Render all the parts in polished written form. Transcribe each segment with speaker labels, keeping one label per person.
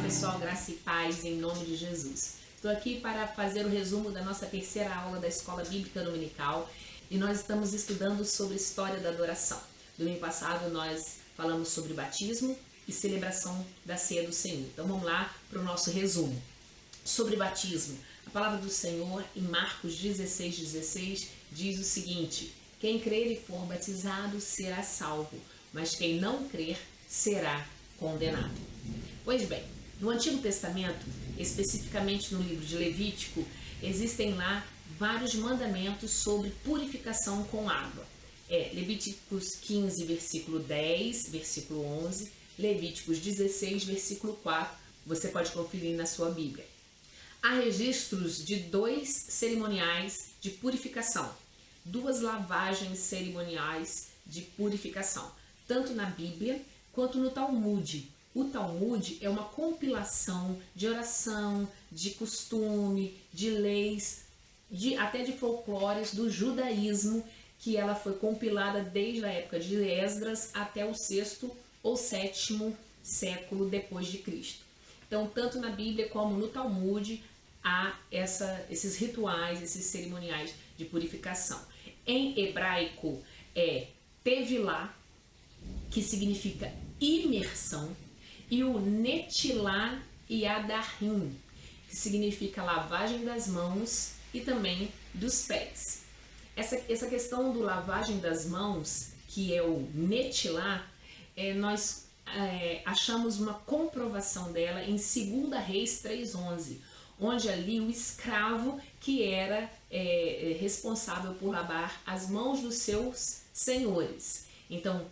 Speaker 1: pessoal, graça e paz em nome de Jesus. Estou aqui para fazer o resumo da nossa terceira aula da Escola Bíblica Dominical e nós estamos estudando sobre a história da adoração. Domingo passado nós falamos sobre batismo e celebração da ceia do Senhor. Então vamos lá para o nosso resumo. Sobre batismo, a palavra do Senhor em Marcos 16:16 diz o seguinte: quem crer e for batizado será salvo, mas quem não crer será condenado. Pois bem, no Antigo Testamento, especificamente no livro de Levítico, existem lá vários mandamentos sobre purificação com água. Levíticos 15, versículo 10, versículo 11, Levíticos 16, versículo 4, você pode conferir na sua Bíblia. Há registros de 2 cerimoniais de purificação, 2 lavagens cerimoniais de purificação, tanto na Bíblia quanto no Talmud. O Talmud é uma compilação de oração, de costume, de leis, até de folclores do judaísmo, que ela foi compilada desde a época de Esdras até o 6º ou 7º século depois de Cristo. Então, tanto na Bíblia como no Talmud, há esses rituais, esses cerimoniais de purificação. Em hebraico é tevilá, que significa imersão, e o netilá e adarim, que significa lavagem das mãos e também dos pés. Essa questão do lavagem das mãos, que é o netilá, nós achamos uma comprovação dela em 2 Reis 3:11, onde ali o escravo que era responsável por lavar as mãos dos seus senhores. Então,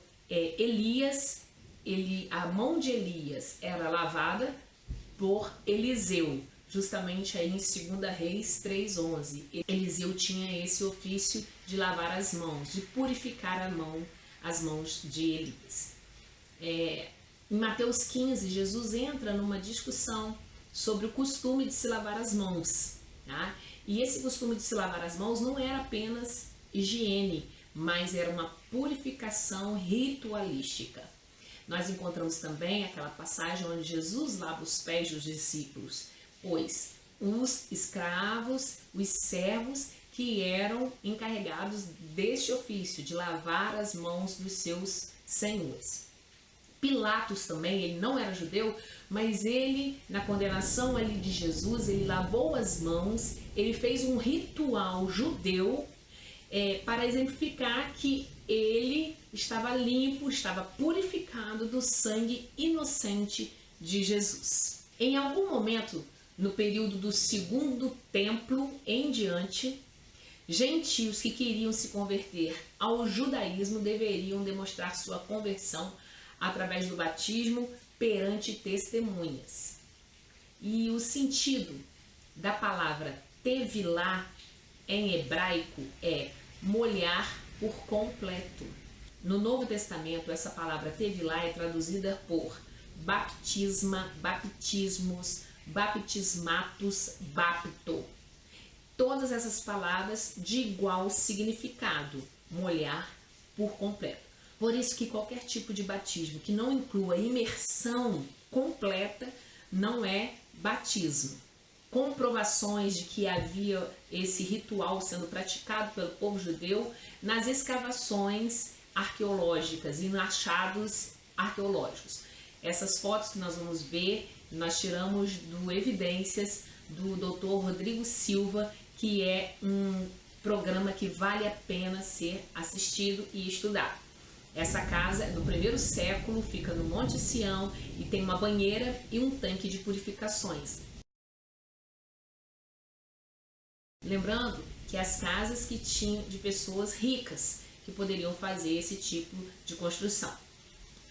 Speaker 1: a mão de Elias era lavada por Eliseu, justamente aí em 2 Reis 3:11. Eliseu tinha esse ofício de lavar as mãos, de purificar as mãos de Elias. Em Mateus 15, Jesus entra numa discussão sobre o costume de se lavar as mãos. Tá? E esse costume de se lavar as mãos não era apenas higiene, mas era uma purificação ritualística. Nós encontramos também aquela passagem onde Jesus lava os pés dos discípulos, pois os escravos, os servos que eram encarregados deste ofício, de lavar as mãos dos seus senhores. Pilatos também, ele não era judeu, mas ele, na condenação ali de Jesus, ele lavou as mãos, ele fez um ritual judeu para exemplificar que ele estava limpo, estava purificado do sangue inocente de Jesus. Em algum momento, no período do Segundo Templo em diante, gentios que queriam se converter ao judaísmo deveriam demonstrar sua conversão através do batismo perante testemunhas. E o sentido da palavra tevilá em hebraico é molhar por completo. No Novo Testamento, essa palavra tevilá é traduzida por baptisma, baptismos, baptismatos, bapto. Todas essas palavras de igual significado, molhar por completo. Por isso que qualquer tipo de batismo que não inclua imersão completa não é batismo. Comprovações de que havia esse ritual sendo praticado pelo povo judeu nas escavações arqueológicas e nos achados arqueológicos. Essas fotos que nós vamos ver, nós tiramos do Evidências do Dr. Rodrigo Silva, que é um programa que vale a pena ser assistido e estudado. Essa casa é do 1º século, fica no Monte Sião e tem uma banheira e um tanque de purificações. Lembrando que as casas que tinham de pessoas ricas que poderiam fazer esse tipo de construção.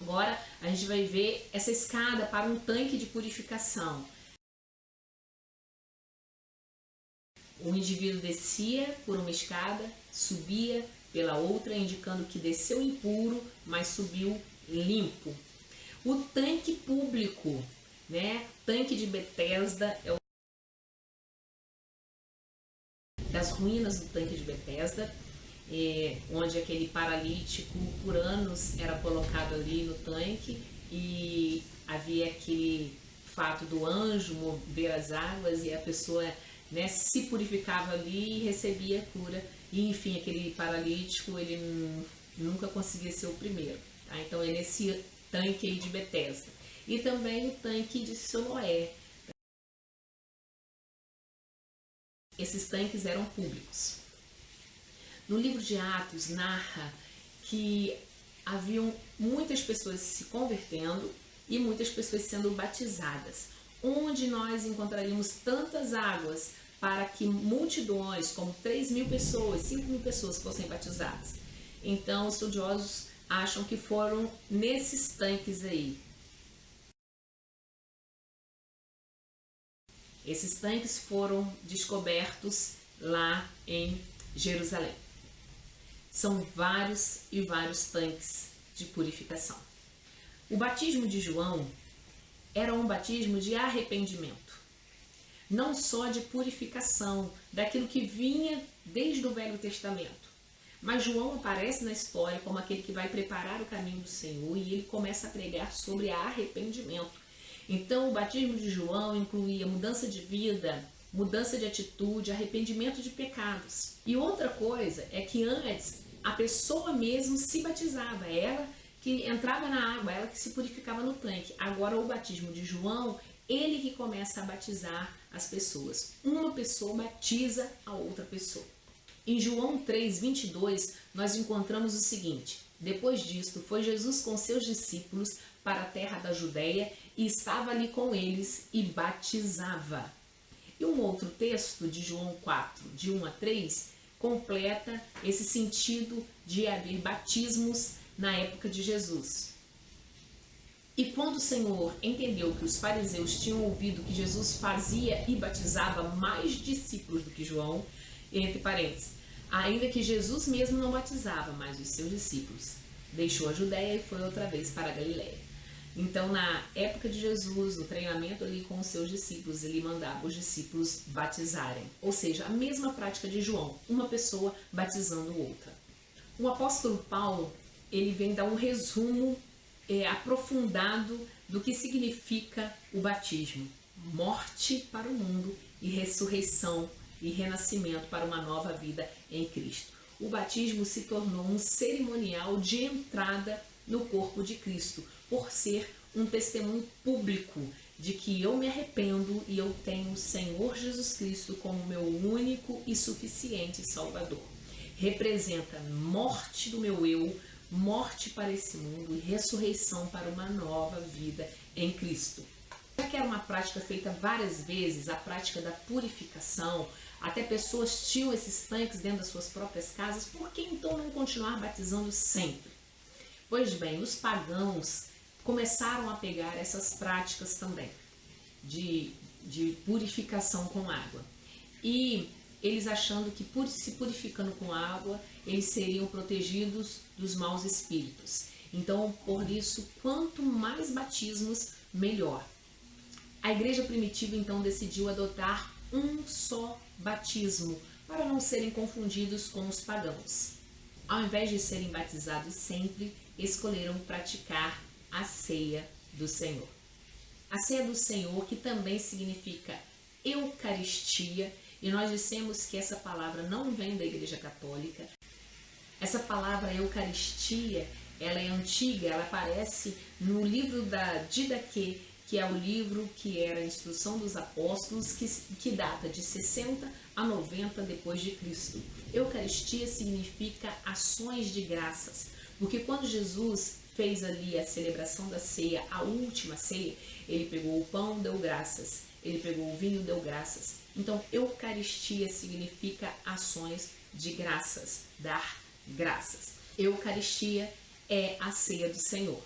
Speaker 1: Agora a gente vai ver essa escada para um tanque de purificação. O indivíduo descia por uma escada, subia pela outra, indicando que desceu impuro, mas subiu limpo. O tanque público, Tanque de Betesda é das ruínas do tanque de Betesda, onde aquele paralítico por anos era colocado ali no tanque e havia aquele fato do anjo mover as águas e a pessoa, né, se purificava ali e recebia a cura. E enfim, aquele paralítico, ele nunca conseguia ser o primeiro. Tá? Então é nesse tanque aí de Betesda. E também o tanque de Siloé. Esses tanques eram públicos. No livro de Atos narra que haviam muitas pessoas se convertendo e muitas pessoas sendo batizadas. Onde nós encontraríamos tantas águas para que multidões, como 3.000 pessoas, 5.000 pessoas fossem batizadas? Então, os estudiosos acham que foram nesses tanques aí. Esses tanques foram descobertos lá em Jerusalém. São vários e vários tanques de purificação. O batismo de João era um batismo de arrependimento, não só de purificação, daquilo que vinha desde o Velho Testamento. Mas João aparece na história como aquele que vai preparar o caminho do Senhor e ele começa a pregar sobre arrependimento. Então o batismo de João incluía mudança de vida, mudança de atitude, arrependimento de pecados. E outra coisa é que antes a pessoa mesmo se batizava, ela que entrava na água, ela que se purificava no tanque. Agora o batismo de João, ele que começa a batizar as pessoas. Uma pessoa batiza a outra pessoa. Em João 3:22, nós encontramos o seguinte: depois disto, foi Jesus com seus discípulos para a terra da Judéia e estava ali com eles e batizava. E um outro texto de João 4, de 1 a 3, completa esse sentido de haver batismos na época de Jesus. E quando o Senhor entendeu que os fariseus tinham ouvido que Jesus fazia e batizava mais discípulos do que João, entre parênteses, ainda que Jesus mesmo não batizava, mas os seus discípulos, deixou a Judéia e foi outra vez para a Galiléia. Então, na época de Jesus, no treinamento ali com os seus discípulos, ele mandava os discípulos batizarem. Ou seja, a mesma prática de João, uma pessoa batizando outra. O apóstolo Paulo, ele vem dar um resumo aprofundado do que significa o batismo. Morte para o mundo e ressurreição e renascimento para uma nova vida em Cristo. O batismo se tornou um cerimonial de entrada no corpo de Cristo, por ser um testemunho público de que eu me arrependo e eu tenho o Senhor Jesus Cristo como meu único e suficiente Salvador. Representa morte do meu eu, morte para esse mundo e ressurreição para uma nova vida em Cristo. Já que era uma prática feita várias vezes, a prática da purificação, até pessoas tinham esses tanques dentro das suas próprias casas, por que então não continuar batizando sempre? Pois bem, os pagãos começaram a pegar essas práticas também de purificação com água. E eles achando que se purificando com água, eles seriam protegidos dos maus espíritos. Então, por isso, quanto mais batismos, melhor. A igreja primitiva, então, decidiu adotar um só batismo, para não serem confundidos com os pagãos. Ao invés de serem batizados sempre, escolheram praticar a ceia do Senhor. A ceia do Senhor, que também significa Eucaristia, e nós dissemos que essa palavra não vem da Igreja Católica. Essa palavra Eucaristia, ela é antiga, ela aparece no livro da Didaquê, que é o livro que era a instrução dos apóstolos, que data de 60 a 90 depois de Cristo. Eucaristia significa ações de graças, porque quando Jesus fez ali a celebração da ceia, a última ceia, ele pegou o pão, deu graças, ele pegou o vinho, deu graças. Então, Eucaristia significa ações de graças, dar graças. Eucaristia é a ceia do Senhor.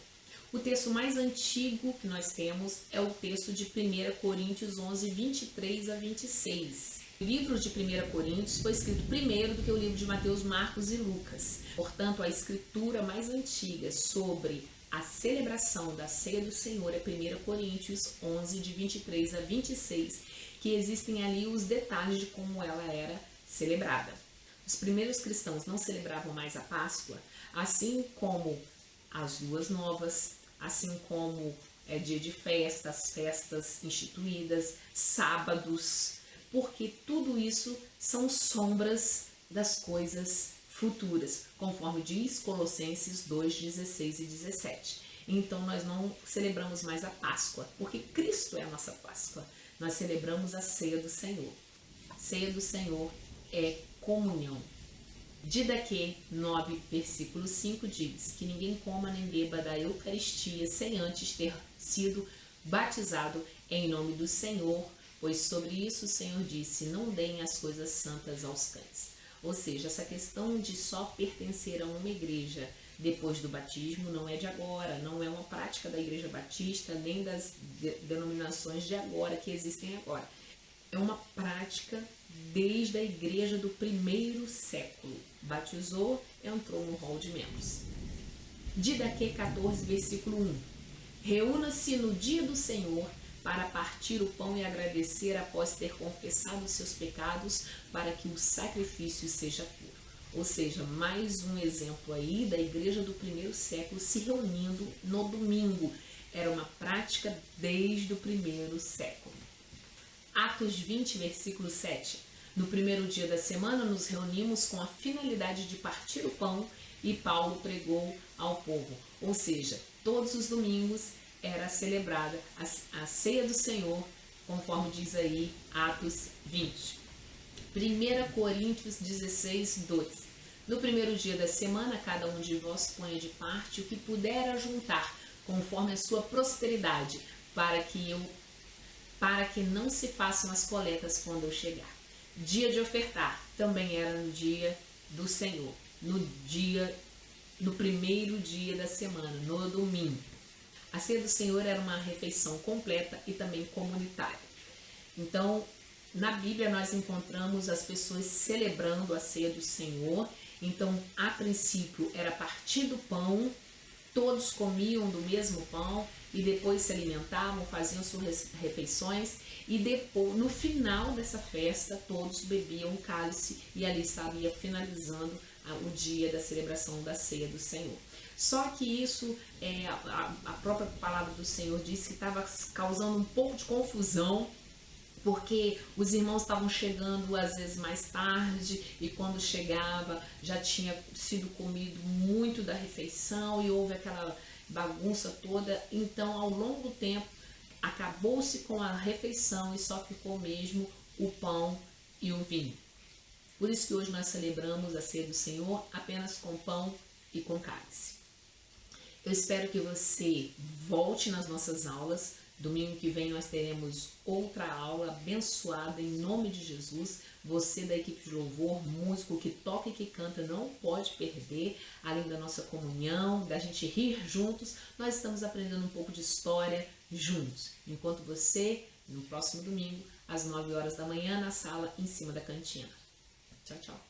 Speaker 1: O texto mais antigo que nós temos é o texto de 1 Coríntios 11, 23 a 26. O livro de 1 Coríntios foi escrito primeiro do que o livro de Mateus, Marcos e Lucas. Portanto, a escritura mais antiga sobre a celebração da ceia do Senhor é 1 Coríntios 11, de 23 a 26, que existem ali os detalhes de como ela era celebrada. Os primeiros cristãos não celebravam mais a Páscoa, assim como as luas novas, assim como é dia de festas, festas instituídas, sábados, porque tudo isso são sombras das coisas futuras, conforme diz Colossenses 2, 16 e 17. Então nós não celebramos mais a Páscoa, porque Cristo é a nossa Páscoa. Nós celebramos a ceia do Senhor. Ceia do Senhor é comunhão. Didaquê 9, versículo 5 diz que ninguém coma nem beba da Eucaristia sem antes ter sido batizado em nome do Senhor, pois sobre isso o Senhor disse, não deem as coisas santas aos cães. Ou seja, essa questão de só pertencer a uma igreja depois do batismo não é de agora, não é uma prática da Igreja Batista, nem das denominações de agora, que existem agora. É uma prática desde a igreja do primeiro século. Batizou, entrou no rol de membros. Didaquê 14, versículo 1. Reúna-se no dia do Senhor para partir o pão e agradecer após ter confessado os seus pecados, para que o sacrifício seja puro. Ou seja, mais um exemplo aí da igreja do primeiro século se reunindo no domingo. Era uma prática desde o primeiro século. Atos 20, versículo 7. No primeiro dia da semana nos reunimos com a finalidade de partir o pão e Paulo pregou ao povo. Ou seja, todos os domingos era celebrada a ceia do Senhor, conforme diz aí Atos 20. 1 Coríntios 16, 2. No primeiro dia da semana, cada um de vós ponha de parte o que puder ajuntar, conforme a sua prosperidade, para que não se façam as coletas quando eu chegar. Dia de ofertar também era no dia do Senhor, no primeiro dia da semana, no domingo. A ceia do Senhor era uma refeição completa e também comunitária. Então, na Bíblia nós encontramos as pessoas celebrando a ceia do Senhor. Então, a princípio era partir do pão, todos comiam do mesmo pão e depois se alimentavam, faziam suas refeições e depois, no final dessa festa, todos bebiam um cálice e ali estaria finalizando o dia da celebração da ceia do Senhor. Só que isso, a própria palavra do Senhor disse que estava causando um pouco de confusão, porque os irmãos estavam chegando às vezes mais tarde e quando chegava já tinha sido comido muito da refeição e houve aquela bagunça toda. Então, ao longo do tempo, acabou-se com a refeição e só ficou mesmo o pão e o vinho. Por isso que hoje nós celebramos a ceia do Senhor apenas com pão e com cálice. Eu espero que você volte nas nossas aulas. Domingo que vem nós teremos outra aula abençoada em nome de Jesus. Você da equipe de louvor, músico que toca e que canta, não pode perder. Além da nossa comunhão, da gente rir juntos, nós estamos aprendendo um pouco de história juntos. Enquanto você, no próximo domingo, às 9 horas da manhã, na sala em cima da cantina. Tchau, tchau.